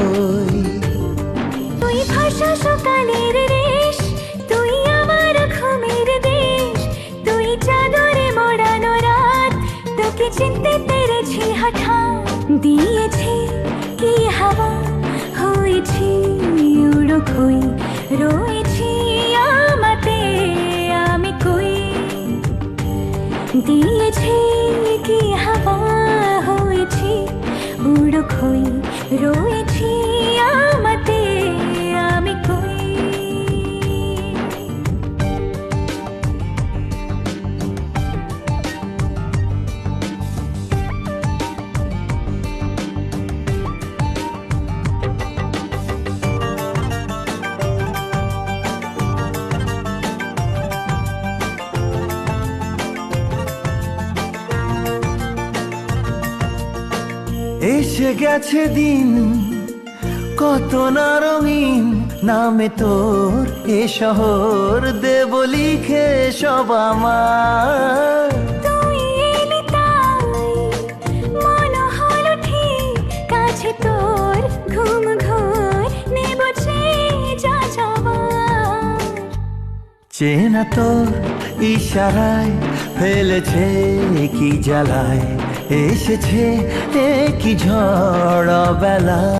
হই। তুই ভাষা সকালের রেশ, তুই আমার ঘুমের দেশ, তুই চাদরে মোড়ানো রাত, তোকে চিনতে পেরেছি হঠাৎ। দিয়েছি কি হাওয়া, হয়েছি উড়ো খই, রয়েছি আমাতে আমি কই। দিয়েছি কি হাওয়া, হয়েছি উড়ো খই, রয়েছি আমাতে আমি কই। এসে গেছে দিন কত না রঙিন, নামে তোর এ শহর দেব লিখে সব আমার। তুই এলি তাই মন হলো ঠিক, কাছে তোর ঘুম ঘোর নেব যা যাবার। চেনা তোর ইশারায় ফেলেছে কি জ্বালায়, এসেছে কি ঝড় বেলা।